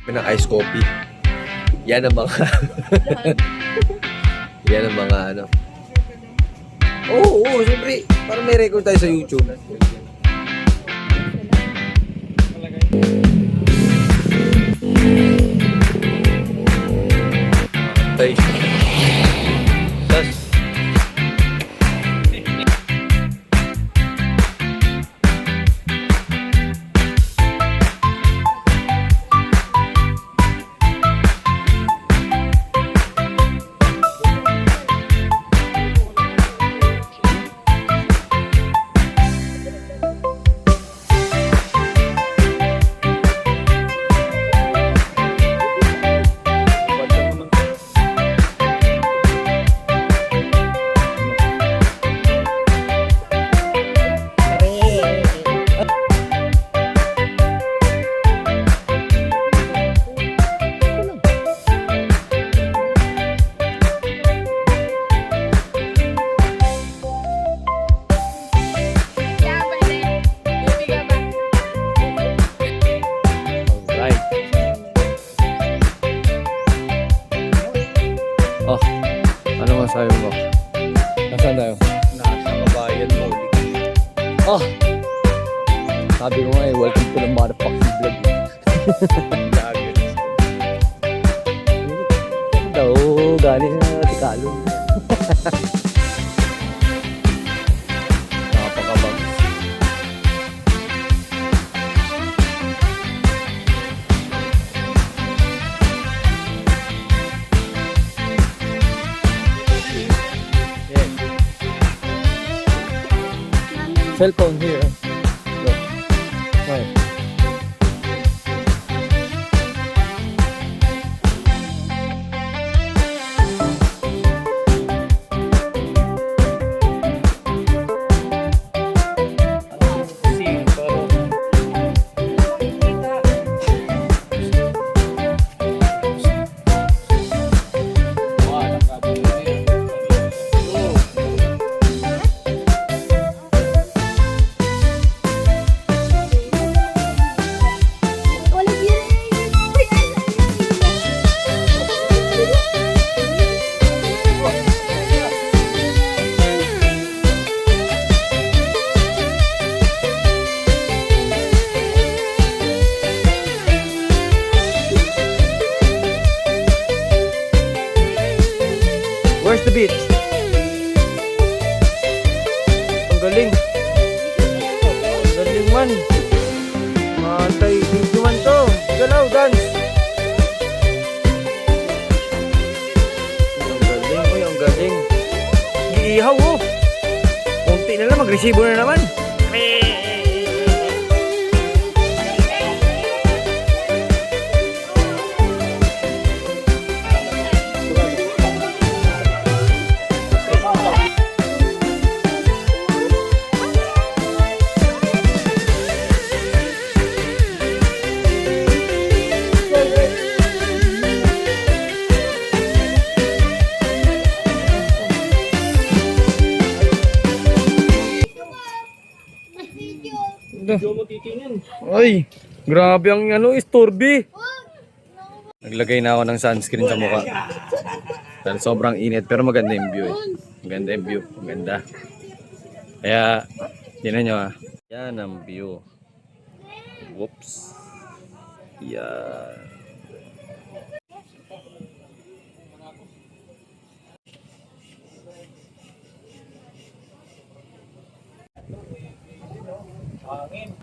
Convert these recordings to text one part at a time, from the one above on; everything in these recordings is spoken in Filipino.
ng ice coffee. Yan ang mga yan ang mga ano. Oo, siyempre. Para may record tayo sa YouTube. Tay. Tas. Oh, ano masabi mo? Nasaan tayo? Nasa kabayan mo. Oh! Sabi ko nga eh, welcome to the motherfucking vlog. Daw, galing na Tikalo. Napakabang. Cellphone here. Go. Right. Where's the beach? Ang galing. Ang galing man. Matay, video man to. Galaw, dance. Ang galing, uy, ang galing. Iihaw, oh. Kunti na lang, mag-resibo na naman. Video mo titingin. Ay, grabe ang ano, istorbi. Naglagay na ako ng sunscreen sa mukha. Dahil sobrang init, pero maganda yung view eh. Maganda yung view, maganda. Kaya, tingnan nyo ah. Yan ang view. Whoops. Yan. Hangin.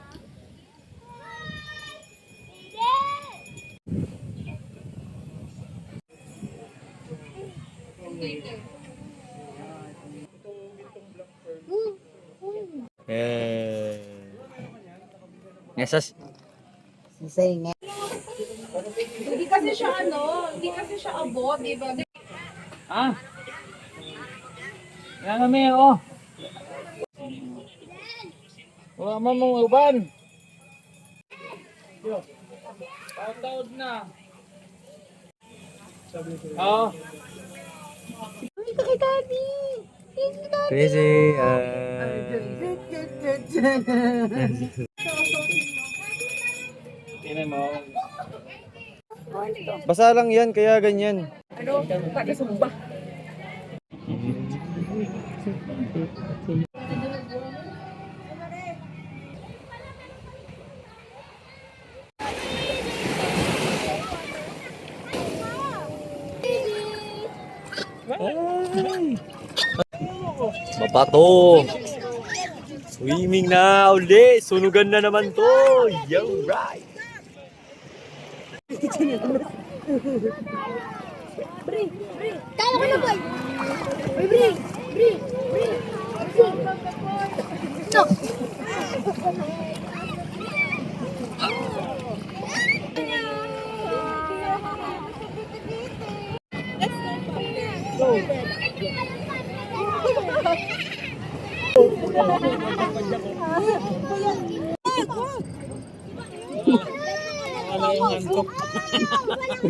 Nesas. Hindi kasi siya hindi kasi siya abot, di ba? Ah. Yan kami, oh. Wala man mong uban. Yo. Taod na. Oo. Ay, kay Daddy! Crazy. Tingnan mo. Basa lang yan, kaya ganyan. Ano? Pakisumba. Mapato. Swimming na uli. Sunugan na naman to. Yo, right. Kala ko na, boy! Bri! Bri! Bri! No!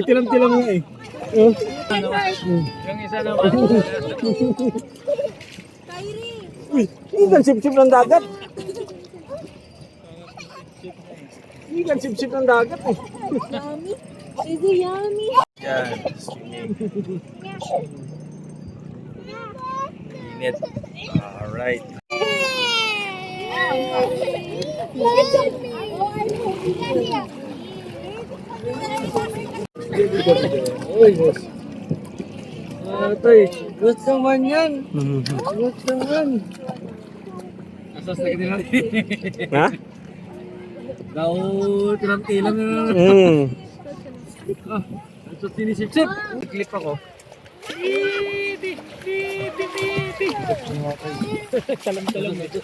Tilam-tilam nga eh. Yung isa naman. Hindi kan sip-sip ng dagat. Hindi kan sip-sip ng dagat eh. Yummy! Is it yummy? Yan. Swimming. Init. Alright. Uy, boss. Tay, good naman yan. Good naman. Asas na kita natin. Ha? Daw, tilam-tilam na. Asas sinisip-sip. Clip ako. Talam-talam ito.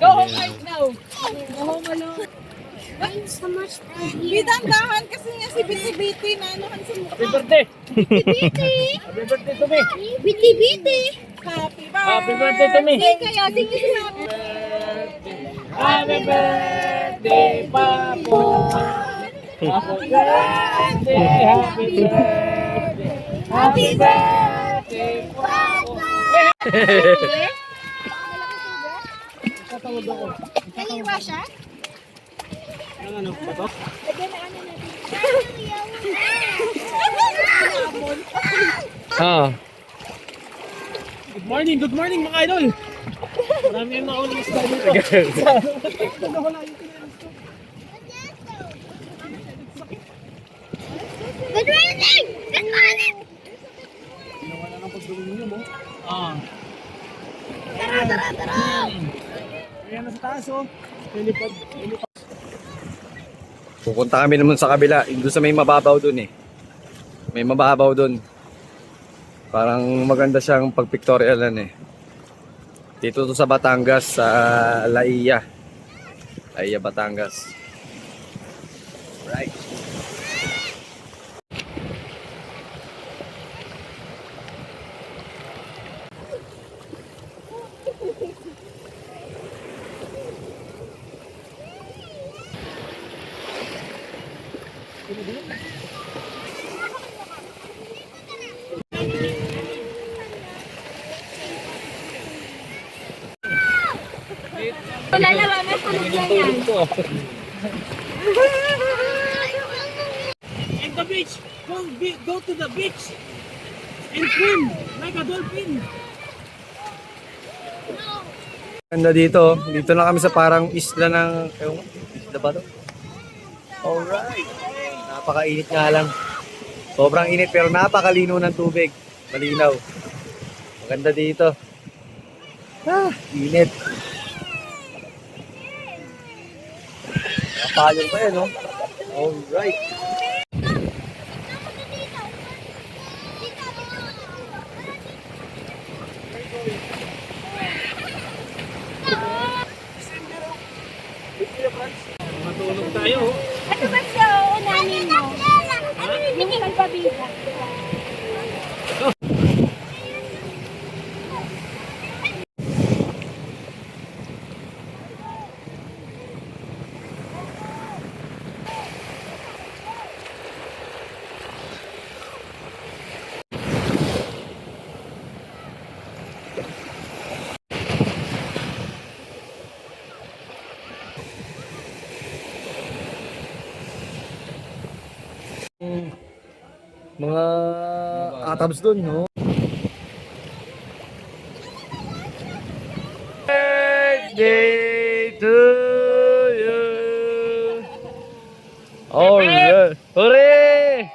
Go home right now. Go home alone. So much Bidandahan kasi nga si Biti-Biti na ano kan sa mukha. Happy birthday! Biti! Happy birthday to me! Biti! Biti! Happy Happy birthday to me! birthday kayo. Sige happy. Happy birthday, Papo! Happy birthday! Happy birthday! Happy birthday, Papo! Can you wash it? Ah. Good morning mga idol! Marami yung nakaulang isda dito. Good morning! Good morning! Ah. Tara, tara, tara! Ayan na sa taas oh. Lilipad. Pupunta kami naman sa kabila. Doon sa may mababaw doon eh. May mababaw doon. Parang maganda siyang pag-pictorialan eh. Dito to sa Batangas, sa Laia. Laia, Batangas. Right. Lalawa, may tulog na yan. And the beach! Go to the beach! And swim like a dolphin! Ganda dito. Dito na kami sa parang isla ng... Ewan ko, isla ba to? Alright. Napakainit nga lang. Sobrang init pero napakalino ng tubig. Malinaw. Maganda dito. Ah, init. Napalong pa yan, no? Alright. Matulog tayo oh. Ano ba siya unanin mo? Yung kalpabida. Mga atabs dun, no? Birthday to you. Alright. Hooray!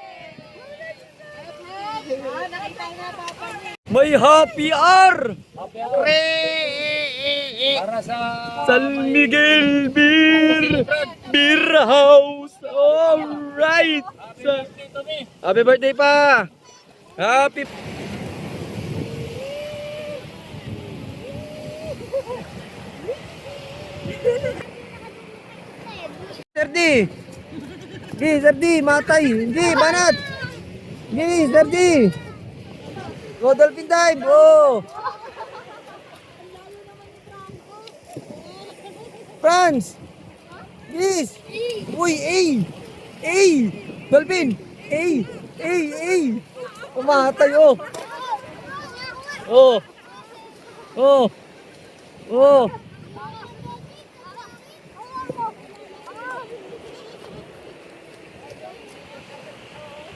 May happy hour! Para sa San Miguel Beer House. Alright. Happy birthday pa. Happy Sir D. Di, Sir D, matay. Hindi, banat. Di, Sir D. Go dolphin dive. Oh. Franz! Yes! Uy, A! Dolphin! A! Umahatay, oh! Oh! Oh! Oh!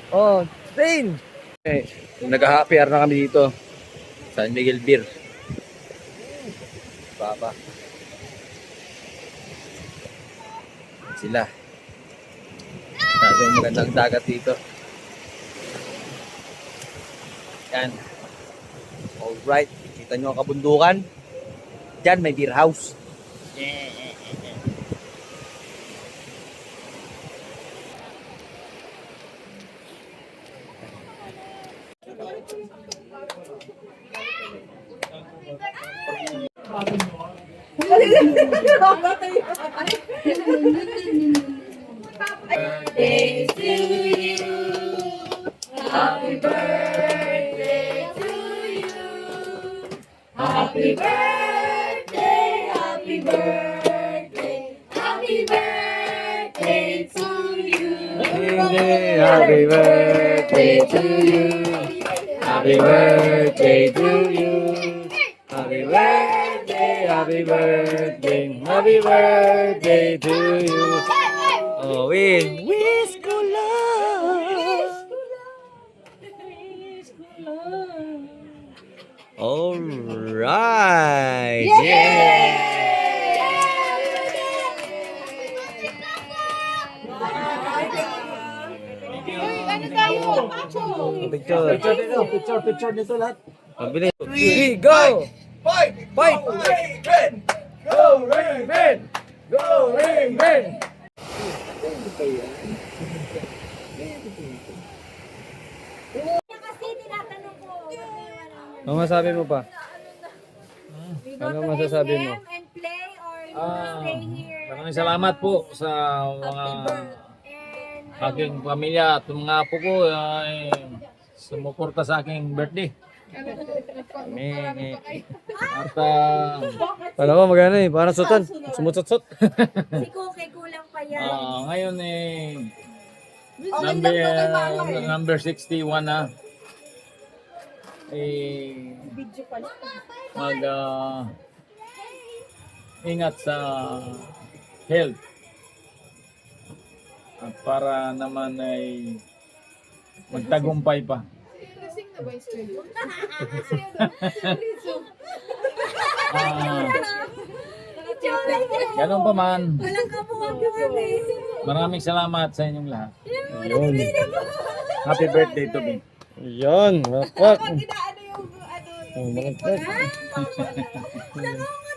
Oh! Train! Okay, nag-happy hour na kami dito. San Miguel Beer. Papa. Sila. Masyadong magandang dagat dito. Yan. Alright. Kita nyo ang kabundukan. Diyan may beer house. Happy birthday to you. Happy birthday to you. Happy birthday, happy birthday, happy birthday to you. Oh, wish ko lang. Alright. Yeah. picture dito lahat. Pabilis. 3, go! Fight! Go Raven! Go Raven! Kasi tinatanong ko. Ano masabi mo pa? Ano masasabi mo? And play or you wanna stay here? Maraming salamat po sa mga aking pamilya at mga apo ko ay sumuporta sa aking birthday. At Alam mo magana eh, parang sutan. Sumutsot-sot. Si Cookie kulang pa yan. ngayon number 61 na. Mag ingat sa health. At para naman ay magtagumpay pa. Ganun pa man. Walang kapuwag-puwag eh. Maraming salamat sa inyong lahat. Happy birthday to me. Yan, mapak. Inaano yung ano. Malagpak. Nangunga